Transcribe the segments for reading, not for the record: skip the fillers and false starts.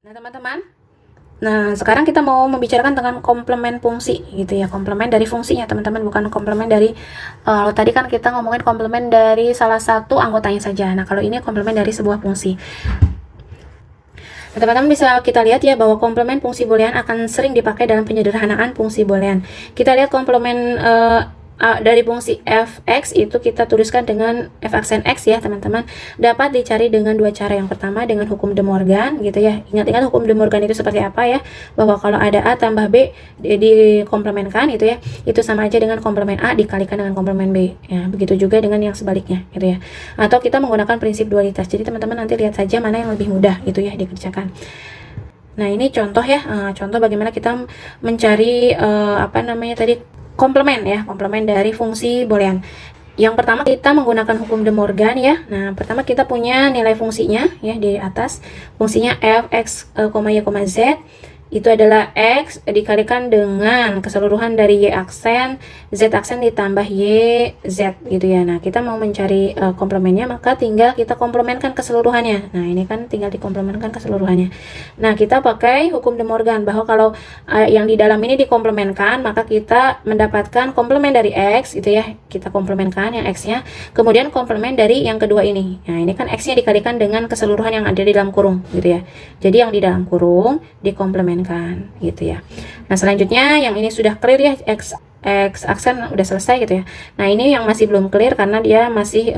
Nah, teman-teman, sekarang kita mau membicarakan tentang komplement fungsi gitu ya. Komplement dari fungsinya, teman-teman, bukan komplement dari tadi kan kita ngomongin komplement dari salah satu anggotanya saja. Nah, kalau ini komplement dari sebuah fungsi. Nah, teman-teman bisa kita lihat ya bahwa komplement fungsi boolean akan sering dipakai dalam penyederhanaan fungsi boolean. Kita lihat komplement dari fungsi fx itu kita tuliskan dengan f aksen x ya, teman-teman. Dapat dicari dengan dua cara. Yang pertama dengan hukum De Morgan gitu ya. Ingat-ingat hukum De Morgan itu seperti apa ya? Bahwa kalau ada a tambah b dikomplementkan gitu ya, itu sama aja dengan komplement a dikalikan dengan komplement b ya. Begitu juga dengan yang sebaliknya gitu ya. Atau kita menggunakan prinsip dualitas. Jadi teman-teman nanti lihat saja mana yang lebih mudah gitu ya dikerjakan. Nah, ini contoh ya, contoh bagaimana kita mencari komplement ya, komplement dari fungsi boolean. Yang pertama kita menggunakan hukum De Morgan ya. Nah, pertama kita punya nilai fungsinya ya di atas. Fungsinya f(x, y, z) itu adalah x dikalikan dengan keseluruhan dari y aksen, z aksen ditambah y, z gitu ya. Nah, kita mau mencari komplemennya, maka tinggal kita komplementkan keseluruhannya. Nah, ini kan tinggal dikomplementkan keseluruhannya. Nah, kita pakai hukum De Morgan bahwa kalau yang di dalam ini dikomplementkan, maka kita mendapatkan komplement dari x gitu ya. Kita komplementkan yang x-nya, kemudian komplement dari yang kedua ini. Nah, ini kan x-nya dikalikan dengan keseluruhan yang ada di dalam kurung gitu ya. Jadi yang di dalam kurung dikomplementkan gitu ya. Nah, selanjutnya yang ini sudah clear ya, x aksen udah selesai gitu ya. Nah, ini yang masih belum clear karena dia masih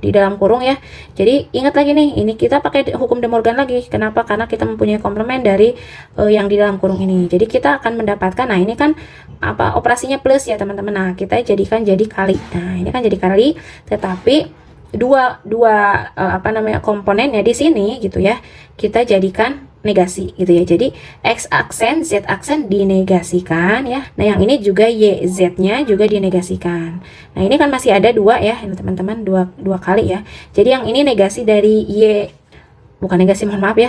di dalam kurung ya. Jadi ingat lagi nih, ini kita pakai hukum De Morgan lagi. Kenapa? Karena kita mempunyai komplement dari yang di dalam kurung ini. Jadi kita akan mendapatkan, nah ini kan operasinya plus ya teman-teman. Nah, kita jadikan jadi kali. Nah, ini kan jadi kali, tetapi dua komponennya di sini gitu ya, kita jadikan negasi gitu ya. Jadi x aksen, z aksen dinegasikan ya. Nah, yang ini juga y, z-nya juga dinegasikan. Nah, ini kan masih ada dua ya, teman-teman, dua kali ya. Jadi yang ini negasi dari y, bukan negasi, mohon maaf ya,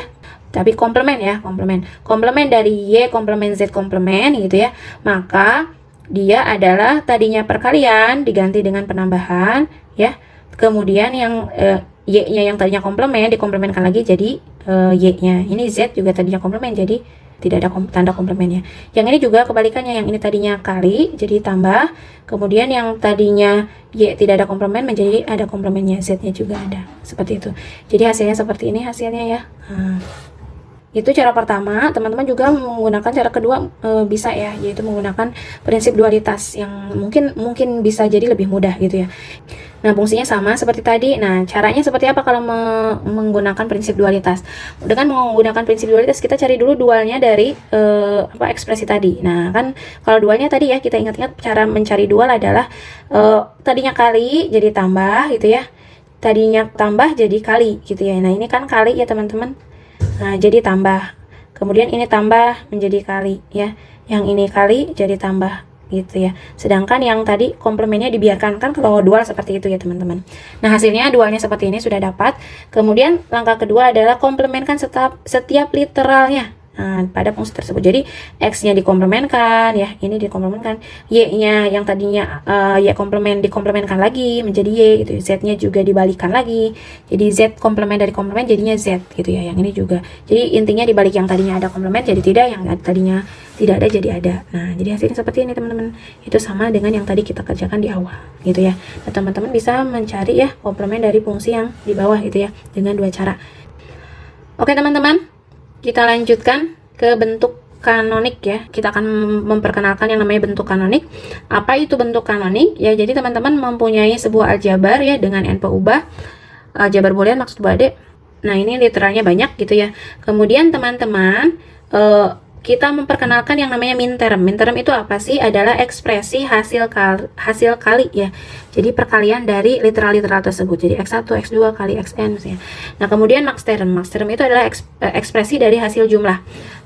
tapi komplement ya, komplement dari y, komplement z, komplement gitu ya. Maka dia adalah tadinya perkalian diganti dengan penambahan ya. Kemudian yang y-nya yang tadinya komplement dikomplementkan lagi jadi y-nya. Ini z juga tadinya komplement jadi tidak ada tanda komplementnya. Yang ini juga kebalikannya, yang ini tadinya kali jadi tambah, kemudian yang tadinya y tidak ada komplement menjadi ada komplementnya, z-nya juga ada. Seperti itu. Jadi hasilnya seperti ini hasilnya ya. Itu cara pertama. Teman-teman juga menggunakan cara kedua bisa ya, yaitu menggunakan prinsip dualitas yang mungkin bisa jadi lebih mudah gitu ya. Nah, fungsinya sama seperti tadi. Nah, caranya seperti apa kalau menggunakan prinsip dualitas? Dengan menggunakan prinsip dualitas, kita cari dulu dualnya dari ekspresi tadi. Nah, kan kalau dualnya tadi ya, kita ingat-ingat cara mencari dual adalah tadinya kali jadi tambah gitu ya. Tadinya tambah jadi kali gitu ya. Nah, ini kan kali ya, teman-teman. Nah, jadi tambah. Kemudian ini tambah menjadi kali ya. Yang ini kali jadi tambah gitu ya. Sedangkan yang tadi komplementnya dibiarkan, kan kalau dual seperti itu ya, teman-teman. Nah, hasilnya dualnya seperti ini sudah dapat. Kemudian langkah kedua adalah komplementkan setiap literalnya pada fungsi tersebut. Jadi x-nya dikomplementkan ya, ini dikomplementkan, y-nya yang tadinya y komplement dikomplementkan lagi menjadi y gitu. Z-nya juga dibalikan lagi. Jadi z komplement dari komplement jadinya z gitu ya. Yang ini juga. Jadi intinya dibalik, yang tadinya ada komplement jadi tidak, yang tadinya tidak ada jadi ada. Nah, jadi hasilnya seperti ini, teman-teman. Itu sama dengan yang tadi kita kerjakan di awal gitu ya. Nah, teman-teman bisa mencari ya komplement dari fungsi yang di bawah gitu ya dengan dua cara. Oke, teman-teman, kita lanjutkan ke bentuk kanonik ya. Kita akan memperkenalkan yang namanya bentuk kanonik. Apa itu bentuk kanonik? Ya, jadi teman-teman mempunyai sebuah aljabar ya dengan NP ubah. Aljabar boolean maksud Bu Ade. Nah, ini literalnya banyak gitu ya. Kemudian teman-teman kita memperkenalkan yang namanya minterm. Minterm itu apa sih? Adalah ekspresi hasil kali ya. Jadi perkalian dari literal-literal tersebut. Jadi x1, x2 kali xn ya. Nah, kemudian maxterm. Maxterm itu adalah ekspresi dari hasil jumlah.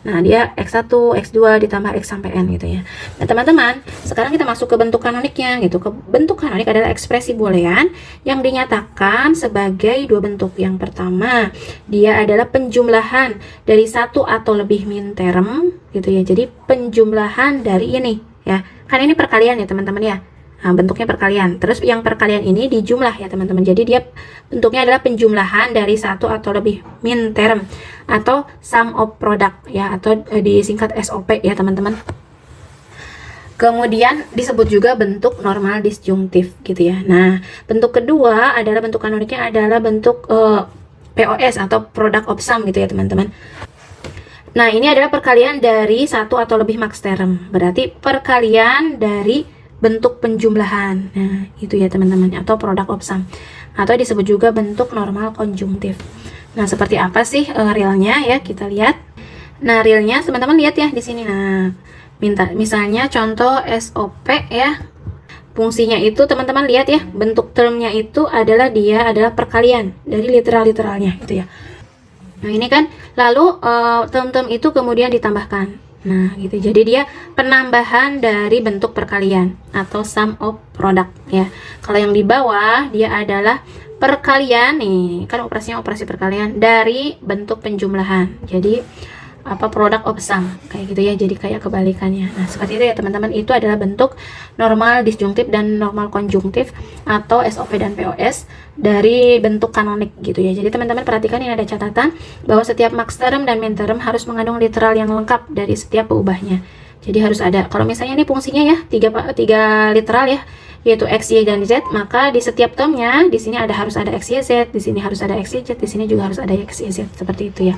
Nah, dia x1, x2 ditambah x sampai n gitu ya. Nah, teman-teman, sekarang kita masuk ke bentuk kanoniknya gitu. Ke bentuk kanonik adalah ekspresi boolean yang dinyatakan sebagai dua bentuk. Yang pertama, dia adalah penjumlahan dari satu atau lebih minterm gitu ya. Jadi penjumlahan dari ini ya. Kan ini perkalian ya, teman-teman ya. Nah, bentuknya perkalian. Terus yang perkalian ini dijumlah ya teman-teman. Jadi dia bentuknya adalah penjumlahan dari satu atau lebih min term atau sum of product ya, atau disingkat SOP ya teman-teman. Kemudian disebut juga bentuk normal disjungtif gitu ya. Nah, bentuk kedua adalah bentuk kanoniknya adalah bentuk POS atau product of sum gitu ya teman-teman. Nah, ini adalah perkalian dari satu atau lebih max term. Berarti perkalian dari bentuk penjumlahan. Nah, itu ya teman-teman, atau product of sum. Atau disebut juga bentuk normal konjungtif. Nah, seperti apa sih realnya ya? Kita lihat. Nah, realnya teman-teman lihat ya di sini. Nah, misalnya contoh SOP ya. Fungsinya itu teman-teman lihat ya, bentuk termnya itu adalah dia adalah perkalian dari literal-literalnya gitu ya. Nah, ini kan lalu term-term itu kemudian ditambahkan. Nah, gitu. Jadi dia penambahan dari bentuk perkalian atau sum of product ya. Kalau yang di bawah dia adalah perkalian nih, kan operasinya operasi perkalian dari bentuk penjumlahan. Jadi apa product of sum kayak gitu ya, jadi kayak kebalikannya. Nah, seperti itu ya teman-teman, itu adalah bentuk normal disjungtif dan normal konjungtif atau SOP dan POS dari bentuk kanonik gitu ya. Jadi teman-teman perhatikan, ini ada catatan bahwa setiap max term dan min term harus mengandung literal yang lengkap dari setiap peubahnya. Jadi harus ada, kalau misalnya ini fungsinya ya tiga literal ya, yaitu X, Y, dan Z, maka di setiap termnya di sini harus ada X, Y, Z, di sini harus ada X, Y, Z, di sini juga harus ada X, Y, Z, seperti itu ya.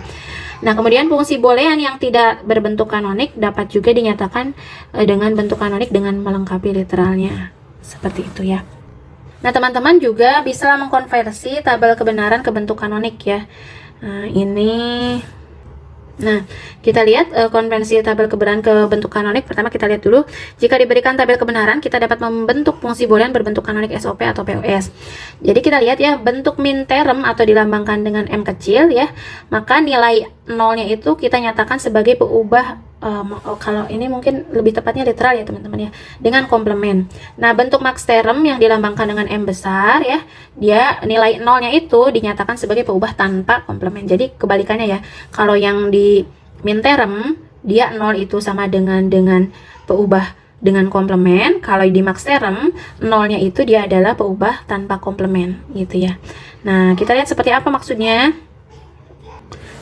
Nah, kemudian fungsi boolean yang tidak berbentuk kanonik dapat juga dinyatakan dengan bentuk kanonik dengan melengkapi literalnya. Seperti itu ya. Nah, teman-teman juga bisa mengkonversi tabel kebenaran ke bentuk kanonik ya. Nah, kita lihat konvensi tabel kebenaran ke bentuk kanonik. Pertama kita lihat dulu, jika diberikan tabel kebenaran, kita dapat membentuk fungsi boolean berbentuk kanonik SOP atau POS. Jadi kita lihat ya, bentuk min term atau dilambangkan dengan M kecil ya, maka nilai nolnya itu kita nyatakan sebagai peubah, kalau ini mungkin lebih tepatnya literal ya teman-teman ya, dengan komplement. Nah, bentuk max term yang dilambangkan dengan M besar ya, dia nilai nolnya itu dinyatakan sebagai peubah tanpa komplement. Jadi kebalikannya ya, kalau yang di min term dia 0 itu sama dengan peubah dengan komplement. Kalau di max term nolnya itu dia adalah peubah tanpa komplement gitu ya. Nah, kita lihat seperti apa maksudnya.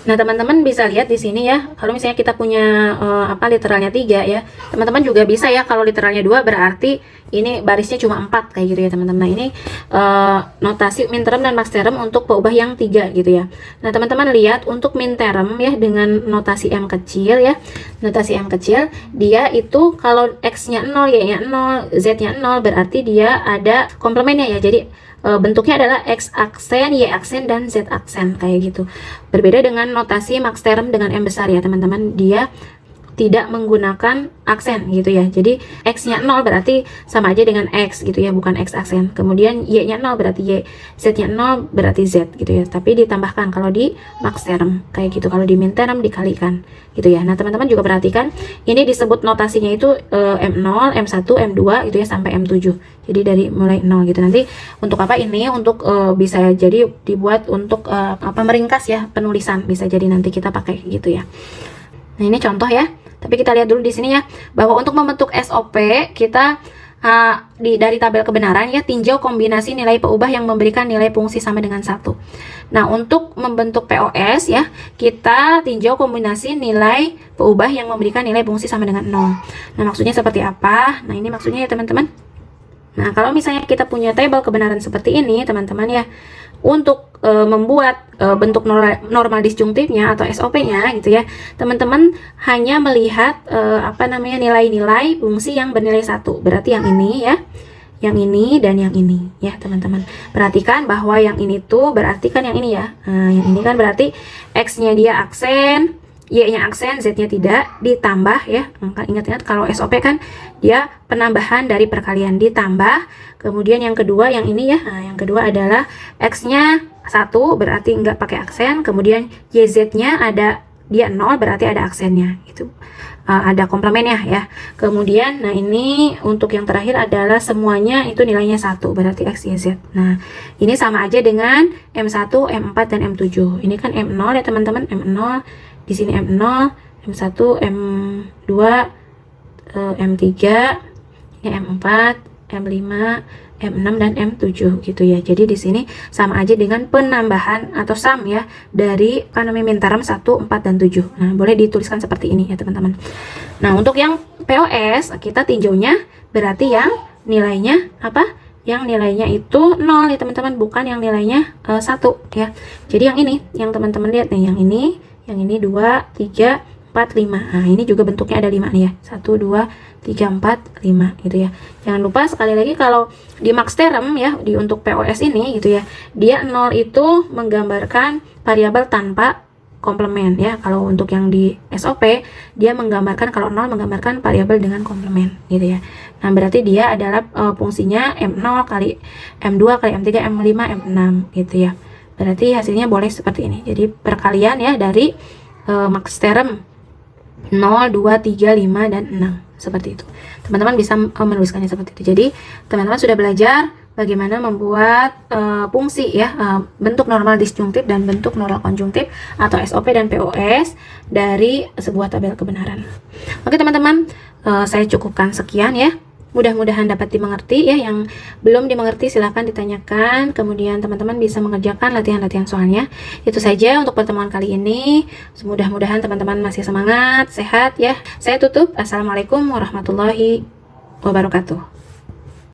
Nah, teman-teman bisa lihat di sini ya, kalau misalnya kita punya literalnya 3 ya, teman-teman juga bisa ya, kalau literalnya 2 berarti ini barisnya cuma 4 kayak gitu ya teman-teman. Nah, ini notasi min term dan max term untuk peubah yang 3 gitu ya. Nah, teman-teman lihat untuk min term ya dengan notasi M kecil ya. Notasi M kecil, dia itu kalau X-nya 0, Y-nya 0, Z-nya 0 berarti dia ada komplementnya ya. Jadi bentuknya adalah X aksen, Y aksen, dan Z aksen kayak gitu. Berbeda dengan notasi max term dengan M besar ya teman-teman, dia tidak menggunakan aksen gitu ya. Jadi X-nya 0 berarti sama aja dengan X gitu ya, bukan X aksen. Kemudian Y-nya 0 berarti Y, Z-nya 0 berarti Z gitu ya. Tapi ditambahkan kalau di max term kayak gitu, kalau di min term dikalikan gitu ya. Nah, teman-teman juga perhatikan, ini disebut notasinya itu M0, M1, M2 itu ya sampai M7. Jadi dari mulai 0 gitu. Nanti untuk apa ini? Untuk bisa jadi dibuat untuk meringkas ya penulisan, bisa jadi nanti kita pakai gitu ya. Nah, ini contoh ya. Tapi kita lihat dulu di sini ya, bahwa untuk membentuk SOP kita dari tabel kebenaran ya, tinjau kombinasi nilai peubah yang memberikan nilai fungsi sama dengan 1. Nah, untuk membentuk POS ya, kita tinjau kombinasi nilai peubah yang memberikan nilai fungsi sama dengan 0. Nah, maksudnya seperti apa? Nah, ini maksudnya ya teman-teman. Nah, kalau misalnya kita punya tabel kebenaran seperti ini teman-teman ya, untuk membuat bentuk normal disjungtifnya atau SOP-nya gitu ya, teman-teman hanya melihat nilai-nilai fungsi yang bernilai 1. Berarti yang ini ya, yang ini dan yang ini ya teman-teman. Perhatikan bahwa yang ini tuh berarti kan yang ini ya. Nah, yang ini kan berarti X-nya dia aksen, Y-nya aksen, Z-nya tidak, ditambah ya. Ingat-ingat kalau SOP kan dia penambahan dari perkalian ditambah. Kemudian yang kedua yang ini ya. Nah, yang kedua adalah X-nya 1 berarti nggak pakai aksen. Kemudian YZ-nya ada dia 0 berarti ada aksennya gitu. Ada komplemennya ya. Kemudian nah ini untuk yang terakhir adalah semuanya itu nilainya 1 berarti X, Y, Z. Nah, ini sama aja dengan M1, M4 dan M7. Ini kan M0 ya teman-teman, M0. Di sini M0, M1, M2, M3, ini M4, M5, M6 dan M7 gitu ya. Jadi di sini sama aja dengan penambahan atau sum ya dari Mintaram 1, 4 dan 7. Nah, boleh dituliskan seperti ini ya, teman-teman. Nah, untuk yang POS kita tinjaunya berarti yang nilainya apa? Yang nilainya itu 0 ya, teman-teman, bukan yang nilainya 1 ya. Jadi yang ini, yang teman-teman lihat nih, yang ini 2, 3, 4, 5. Nah, ini juga bentuknya ada 5 nih ya. 1, 2, 3, 4, 5 gitu ya. Jangan lupa sekali lagi kalau di max theorem ya, di untuk POS ini gitu ya, dia 0 itu menggambarkan variabel tanpa komplement ya. Kalau untuk yang di SOP dia menggambarkan, kalau 0 menggambarkan variabel dengan komplement gitu ya. Nah, berarti dia adalah fungsinya M0 kali M2 kali M3 M5 M6 gitu ya. Berarti hasilnya boleh seperti ini. Jadi perkalian ya dari max theorem 0, 2, 3, 5 dan 6 seperti itu. Teman-teman bisa menuliskannya seperti itu. Jadi teman-teman sudah belajar bagaimana membuat fungsi ya, bentuk normal disjungtif dan bentuk normal konjungtif atau SOP dan POS dari sebuah tabel kebenaran. Oke teman-teman, saya cukupkan sekian ya. Mudah-mudahan dapat dimengerti ya. Yang belum dimengerti silahkan ditanyakan, kemudian teman-teman bisa mengerjakan latihan-latihan soalnya. Itu saja untuk pertemuan kali ini. Mudah-mudahan teman-teman masih semangat, sehat ya. Saya tutup. Assalamualaikum warahmatullahi wabarakatuh.